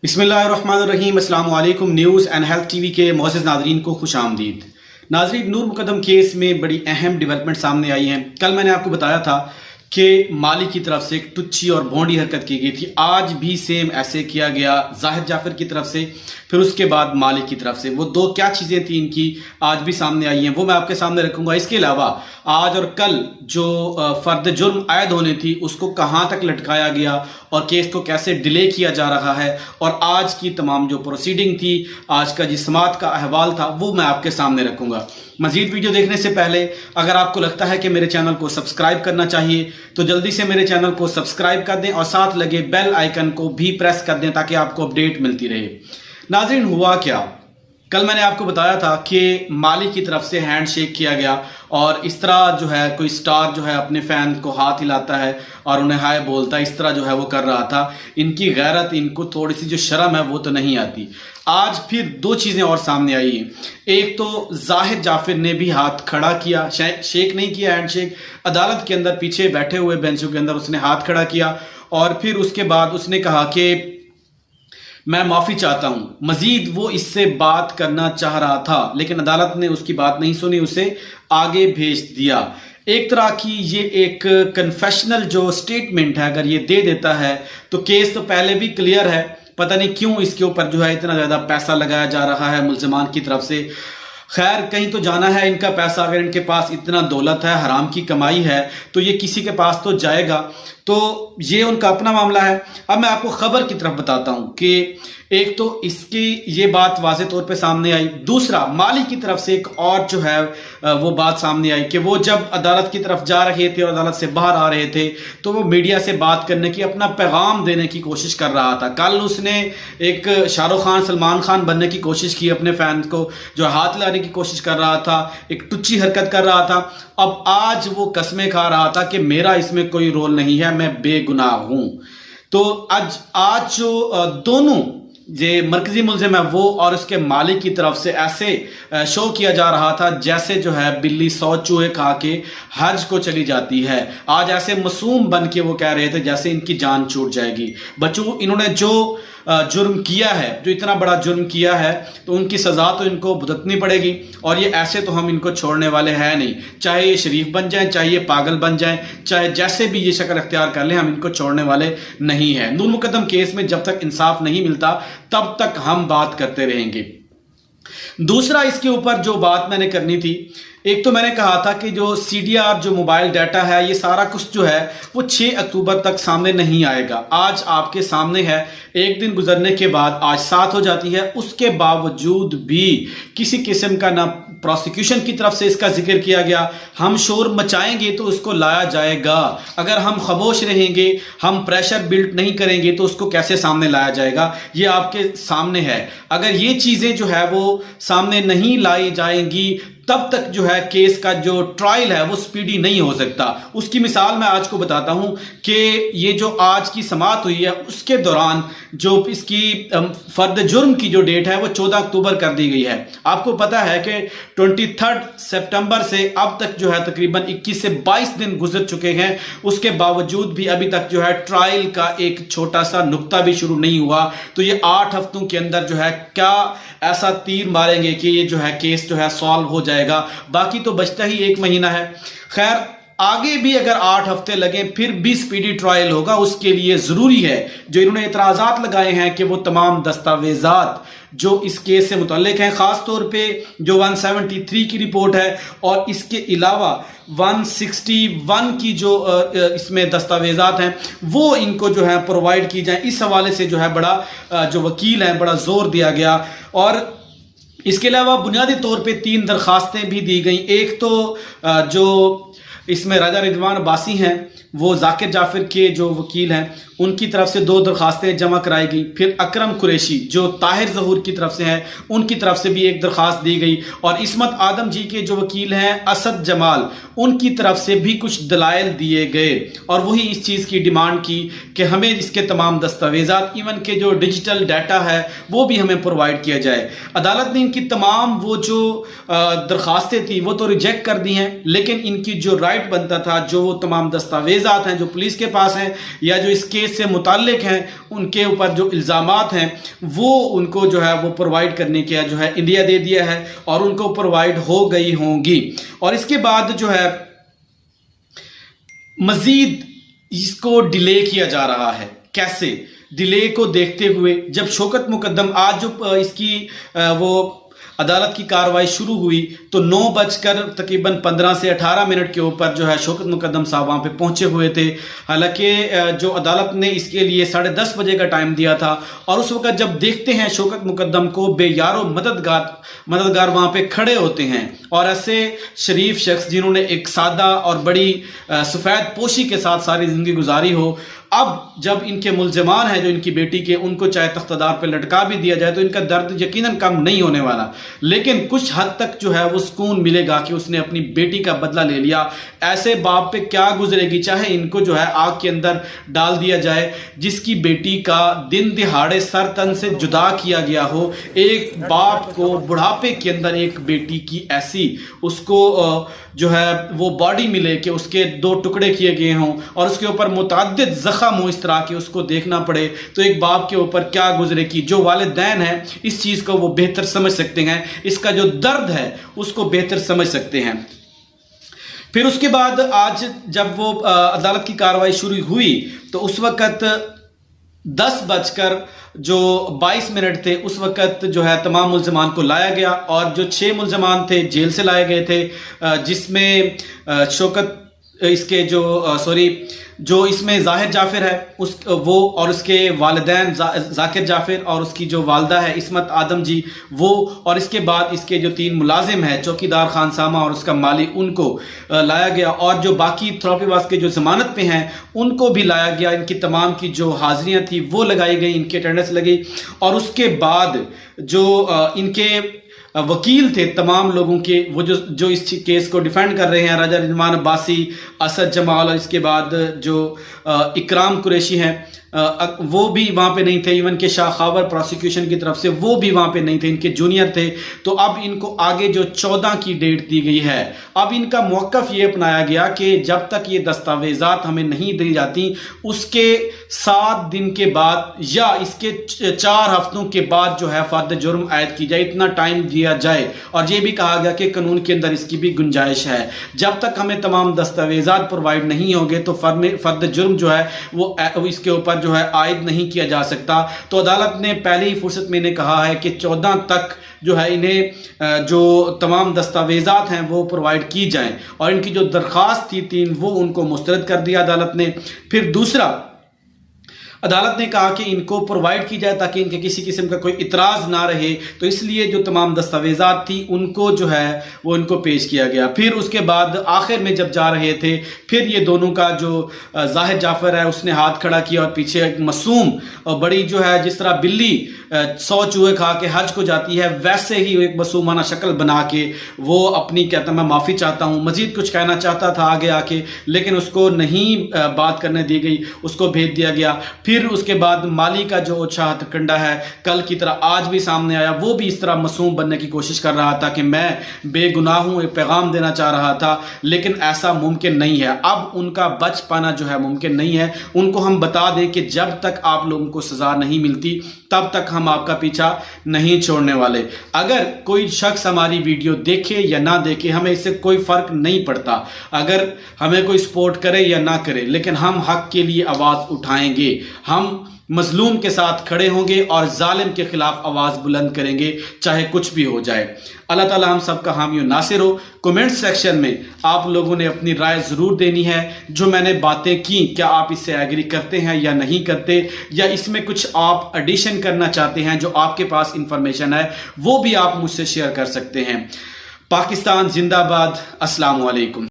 بسم اللہ الرحمن الرحیم۔ السلام علیکم۔ News and health T V کے معزز ناظرین کو خوش آمدید۔ ناظرین، نور مقدم کیس میں بڑی اہم ڈیولپمنٹ سامنے آئی ہیں۔ کل میں نے آپ کو بتایا تھا کہ مالی کی طرف سے ایک ٹچی اور بھونڈی حرکت کی گئی تھی، آج بھی سیم ایسے کیا گیا زاہد جعفر کی طرف سے، پھر اس کے بعد مالی کی طرف سے۔ وہ دو کیا چیزیں تھیں ان کی آج بھی سامنے آئی ہیں، وہ میں آپ کے سامنے رکھوں گا۔ اس کے علاوہ آج اور کل جو فرد جرم عائد ہونے تھی اس کو کہاں تک لٹکایا گیا اور کیس کو کیسے ڈیلے کیا جا رہا ہے، اور آج کی تمام جو پروسیڈنگ تھی، آج کا جس سماعت کا احوال تھا، وہ میں آپ کے سامنے رکھوں گا۔ مزید ویڈیو دیکھنے سے پہلے اگر آپ کو لگتا ہے کہ میرے چینل کو سبسکرائب کرنا چاہیے تو جلدی سے میرے چینل کو سبسکرائب کر دیں اور ساتھ لگے بیل آئیکن کو بھی پریس کر دیں تاکہ آپ کو اپڈیٹ ملتی رہے۔ ناظرین، ہوا کیا؟ کل میں نے آپ کو بتایا تھا کہ مالی کی طرف سے ہینڈ شیک کیا گیا، اور اس طرح جو ہے کوئی سٹار جو ہے اپنے فین کو ہاتھ ہلاتا ہے اور انہیں ہائے بولتا ہے، اس طرح جو ہے وہ کر رہا تھا۔ ان کی غیرت، ان کو تھوڑی سی جو شرم ہے وہ تو نہیں آتی۔ آج پھر دو چیزیں اور سامنے آئی ہیں۔ ایک تو زاہد جعفر نے بھی ہاتھ کھڑا کیا، شیک نہیں کیا، ہینڈ شیک عدالت کے اندر پیچھے بیٹھے ہوئے بینچوں کے اندر اس نے ہاتھ کھڑا کیا، اور پھر اس کے بعد اس نے کہا کہ میں معافی چاہتا ہوں۔ مزید وہ اس سے بات کرنا چاہ رہا تھا لیکن عدالت نے اس کی بات نہیں سنی، اسے آگے بھیج دیا۔ ایک طرح کی یہ ایک کنفیشنل جو سٹیٹمنٹ ہے، اگر یہ دے دیتا ہے تو کیس تو پہلے بھی کلیئر ہے، پتہ نہیں کیوں اس کے اوپر جو ہے اتنا زیادہ پیسہ لگایا جا رہا ہے ملزمان کی طرف سے۔ خیر، کہیں تو جانا ہے ان کا پیسہ، اگر ان کے پاس اتنا دولت ہے، حرام کی کمائی ہے، تو یہ کسی کے پاس تو جائے گا، تو یہ ان کا اپنا معاملہ ہے۔ اب میں آپ کو خبر کی طرف بتاتا ہوں کہ ایک تو اس کی یہ بات واضح طور پہ سامنے آئی، دوسرا مالی کی طرف سے ایک اور جو ہے وہ بات سامنے آئی کہ وہ جب عدالت کی طرف جا رہے تھے اور عدالت سے باہر آ رہے تھے تو وہ میڈیا سے بات کرنے کی، اپنا پیغام دینے کی کوشش کر رہا تھا۔ کل اس نے ایک شاہ رخ خان، سلمان خان بننے کی کوشش کی، اپنے فینس کو جو ہاتھ لانے کی کوشش کر رہا تھا، ایک ٹچی حرکت کر رہا تھا۔ اب آج وہ قسمیں کھا رہا تھا کہ میرا اس میں کوئی رول نہیں ہے، میں بے گناہ ہوں۔ تو آج جو دونوں یہ مرکزی ملزم ہے وہ اور اس کے مالک کی طرف سے ایسے شو کیا جا رہا تھا جیسے جو ہے بلی 100 چوہے کھا کے حج کو چلی جاتی ہے۔ آج ایسے معصوم بن کے وہ کہہ رہے تھے جیسے ان کی جان چھوٹ جائے گی۔ بچوں، انہوں نے جو جرم کیا ہے، جو اتنا بڑا جرم کیا ہے، تو ان کی سزا تو ان کو بھگتنی پڑے گی، اور یہ ایسے تو ہم ان کو چھوڑنے والے ہیں نہیں۔ چاہے یہ شریف بن جائیں، چاہے یہ پاگل بن جائیں، چاہے جیسے بھی یہ شکل اختیار کر لیں، ہم ان کو چھوڑنے والے نہیں ہیں۔ نور مقدم کیس میں جب تک انصاف نہیں ملتا تب تک ہم بات کرتے رہیں گے۔ دوسرا اس کے اوپر جو بات میں نے کرنی تھی، ایک تو میں نے کہا تھا کہ جو سی ڈی آر، جو موبائل ڈیٹا ہے، یہ سارا کچھ جو ہے وہ 6 اکتوبر تک سامنے نہیں آئے گا۔ آج آپ کے سامنے ہے، ایک دن گزرنے کے بعد آج 7 ہو جاتی ہے، اس کے باوجود بھی کسی قسم کا نہ پروسیکیوشن کی طرف سے اس کا ذکر کیا گیا۔ ہم شور مچائیں گے تو اس کو لایا جائے گا، اگر ہم خاموش رہیں گے، ہم پریشر بلڈ نہیں کریں گے تو اس کو کیسے سامنے لایا جائے گا؟ یہ آپ کے سامنے ہے۔ اگر یہ چیزیں جو ہے وہ سامنے نہیں لائی جائیں گی تب تک جو ہے کیس کا جو ٹرائل ہے وہ سپیڈی نہیں ہو سکتا۔ اس کی مثال میں آج کو بتاتا ہوں کہ یہ جو آج کی سماعت ہوئی ہے اس کے دوران جو اس کی فرد جرم کی جو ڈیٹ ہے وہ 14 اکتوبر کر دی گئی ہے۔ آپ کو پتا ہے کہ 23 سپٹمبر سے اب تک جو ہے تقریباً 21 سے 22 دن گزر چکے ہیں، اس کے باوجود بھی ابھی تک جو ہے ٹرائل کا ایک چھوٹا سا نقطہ بھی شروع نہیں ہوا۔ تو یہ 8 ہفتوں کے اندر جو ہے کیا ایسا تیر ماریں گے کہ یہ جو ہے کیس جو ہے سالو ہو جائے گا؟ باقی تو بچتا ہی 1 مہینہ ہے۔ خیر، آگے بھی اگر 8 ہفتے لگیں پھر بھی سپیڈی ٹرائل ہوگا۔ اس کے لیے ضروری ہے جو انہوں نے اعتراضات لگائے ہیں کہ وہ تمام دستاویزات جو اس کیس سے متعلق ہیں، خاص طور پہ جو 173 کی رپورٹ ہے اور اس کے علاوہ 161 کی جو اس میں دستاویزات ہیں، وہ ان کو جو ہے پرووائڈ کی جائیں۔ اس حوالے سے جو ہے بڑا جو وکیل ہیں بڑا زور دیا گیا، اور اس کے علاوہ بنیادی طور پہ 3 درخواستیں بھی دی گئیں۔ ایک تو جو اس میں راجہ رضوان عباسی ہیں، وہ ذاکر جعفر کے جو وکیل ہیں، ان کی طرف سے 2 درخواستیں جمع کرائی گئی۔ پھر اکرم قریشی جو طاہر ظہور کی طرف سے ہیں، ان کی طرف سے بھی ایک درخواست دی گئی، اور عصمت آدم جی کے جو وکیل ہیں اسد جمال، ان کی طرف سے بھی کچھ دلائل دیے گئے، اور وہی اس چیز کی ڈیمانڈ کی کہ ہمیں اس کے تمام دستاویزات، ایون کہ جو ڈیجیٹل ڈیٹا ہے وہ بھی ہمیں پرووائڈ کیا جائے۔ عدالت نے ان کی تمام وہ جو درخواستیں تھیں وہ تو ریجیکٹ کر دی ہیں، لیکن ان کی جو رائٹ بنتا تھا، جو وہ تمام دستاویز دستاویزات ہیں جو پولیس کے پاس ہیں یا جو اس کیس سے متعلق ہیں ان کے اوپر جو الزامات ہیں وہ ان کو جو ہے وہ پرووائڈ کرنے کے جو ہے انڈیا دے دیا ہے اور ان کو پرووائڈ ہو گئی ہوں گی. اور اس کے بعد جو ہے مزید اس کو ڈیلے کیا جا رہا ہے. کیسے ڈیلے کو دیکھتے ہوئے جب شوکت مقدم آج جو اس کی وہ عدالت کی کاروائی شروع ہوئی تو 9 تقریباً 15 سے 18 منٹ کے اوپر جو ہے شوکت مقدم صاحب وہاں پہ پہنچے ہوئے تھے. حالانکہ جو عدالت نے اس کے لیے 10:30 بجے کا ٹائم دیا تھا اور اس وقت جب دیکھتے ہیں شوکت مقدم کو بے یار و مددگار وہاں پہ کھڑے ہوتے ہیں اور ایسے شریف شخص جنہوں نے ایک سادہ اور بڑی سفید پوشی کے ساتھ ساری زندگی گزاری ہو، اب جب ان کے ملزمان ہیں جو ان کی بیٹی کے ان کو چاہے تختدار پہ لٹکا بھی دیا جائے تو ان کا درد یقیناً کم نہیں ہونے والا، لیکن کچھ حد تک جو ہے وہ سکون ملے گا کہ اس نے اپنی بیٹی کا بدلہ لے لیا. ایسے باپ پہ کیا گزرے گی چاہے ان کو جو ہے آگ کے اندر ڈال دیا جائے جس کی بیٹی کا دن دہاڑے سر تن سے جدا کیا گیا ہو. ایک باپ کو بڑھاپے کے اندر ایک بیٹی کی ایسی اس کو جو ہے وہ باڈی ملے کہ اس کے 2 ٹکڑے کیے گئے ہوں اور اس کے اوپر متعدد زخم ہو اس طرح کے اس کو دیکھنا پڑے تو ایک باپ کے اوپر کیا گزرے کی. جو والدین ہیں اس چیز کو وہ بہتر سمجھ سکتے ہیں، اس کا جو درد ہے اس کو بہتر سمجھ سکتے ہیں. پھر اس کے بعد آج جب وہ عدالت کی کاروائی شروع ہوئی تو اس وقت 10:22 تھے. اس وقت جو ہے تمام ملزمان کو لایا گیا اور جو 6 ملزمان تھے جیل سے لائے گئے تھے، جس میں شوکت اس کے جو اس میں ظاہر جعفر ہے وہ اور اس کے والدین ذاکر جعفر اور اس کی جو والدہ ہے عصمت آدم جی وہ، اور اس کے بعد اس کے جو 3 ملازم ہیں چوکیدار خان سامہ اور اس کا مالی ان کو لایا گیا اور جو باقی تھراپی واس کے جو ضمانت پہ ہیں ان کو بھی لایا گیا. ان کی تمام کی جو حاضریاں تھیں وہ لگائی گئی، ان کی اٹینڈنس لگی اور اس کے بعد جو ان کے وکیل تھے تمام لوگوں کے وہ جو اس کیس کو ڈیفینڈ کر رہے ہیں، راجہ رضوان عباسی، اسد جمال اور اس کے بعد جو اکرام قریشی ہیں وہ بھی وہاں پہ نہیں تھے. ایون کہ شاہ خاور پروسیکیوشن کی طرف سے وہ بھی وہاں پہ نہیں تھے، ان کے جونیئر تھے. تو اب ان کو آگے جو 14 کی ڈیٹ دی گئی ہے، اب ان کا موقف یہ اپنایا گیا کہ جب تک یہ دستاویزات ہمیں نہیں دی جاتی اس کے 7 دن کے بعد یا اس کے 4 ہفتوں کے بعد جو ہے فرد جرم عائد کی جائے، اتنا ٹائم دیا جائے. اور یہ بھی کہا گیا کہ قانون کے اندر اس کی بھی گنجائش ہے، جب تک ہمیں تمام دستاویزات پرووائڈ نہیں ہوں گے تو فرد جرم جو ہے وہ اس کے اوپر جو ہے عائد نہیں کیا جا سکتا. تو عدالت نے پہلی ہی فرصت میں نے کہا ہے کہ 14 تک جو ہے انہیں جو تمام دستاویزات ہیں وہ پرووائڈ کی جائیں اور ان کی جو درخواست تھی 3 وہ ان کو مسترد کر دیا عدالت نے. پھر دوسرا عدالت نے کہا کہ ان کو پرووائڈ کی جائے تاکہ ان کے کسی قسم کا کوئی اعتراض نہ رہے، تو اس لیے جو تمام دستاویزات تھی ان کو جو ہے وہ ان کو پیش کیا گیا. پھر اس کے بعد آخر میں جب جا رہے تھے پھر یہ دونوں کا جو ظاہر جعفر ہے اس نے ہاتھ کھڑا کیا اور پیچھے ایک معصوم بڑی جو ہے جس طرح بلی 100 چوہے کھا کے حج کو جاتی ہے ویسے ہی ایک معصومانہ شکل بنا کے وہ اپنی کہتا میں معافی چاہتا ہوں، مزید کچھ کہنا چاہتا تھا آگے آ کے لیکن اس کو نہیں بات کرنے دی گئی، اس کو بھیج دیا گیا. پھر اس کے بعد مالی کا جو اوچھا ہتھ کنڈا ہے کل کی طرح آج بھی سامنے آیا، وہ بھی اس طرح معصوم بننے کی کوشش کر رہا تھا کہ میں بے گناہ ہوں، ایک پیغام دینا چاہ رہا تھا لیکن ایسا ممکن نہیں ہے. اب ان کا بچ پانا جو ہے ممکن نہیں ہے. ان کو ہم بتا دیں کہ جب تک آپ لوگوں کو سزا نہیں ملتی تب تک ہم آپ کا پیچھا نہیں چھوڑنے والے. اگر کوئی شخص ہماری ویڈیو دیکھے یا نہ دیکھے ہمیں اس سے کوئی فرق نہیں پڑتا، اگر ہمیں کوئی سپورٹ کرے یا نہ کرے لیکن ہم حق کے لیے آواز اٹھائیں گے، ہم مظلوم کے ساتھ کھڑے ہوں گے اور ظالم کے خلاف آواز بلند کریں گے چاہے کچھ بھی ہو جائے. اللہ تعالی ہم سب کا حامی و ناصر ہو. کومنٹ سیکشن میں آپ لوگوں نے اپنی رائے ضرور دینی ہے. جو میں نے باتیں کی کیا آپ اس سے ایگری کرتے ہیں یا نہیں کرتے، یا اس میں کچھ آپ ایڈیشن کرنا چاہتے ہیں جو آپ کے پاس انفارمیشن ہے وہ بھی آپ مجھ سے شیئر کر سکتے ہیں. پاکستان زندہ باد. السلام علیکم.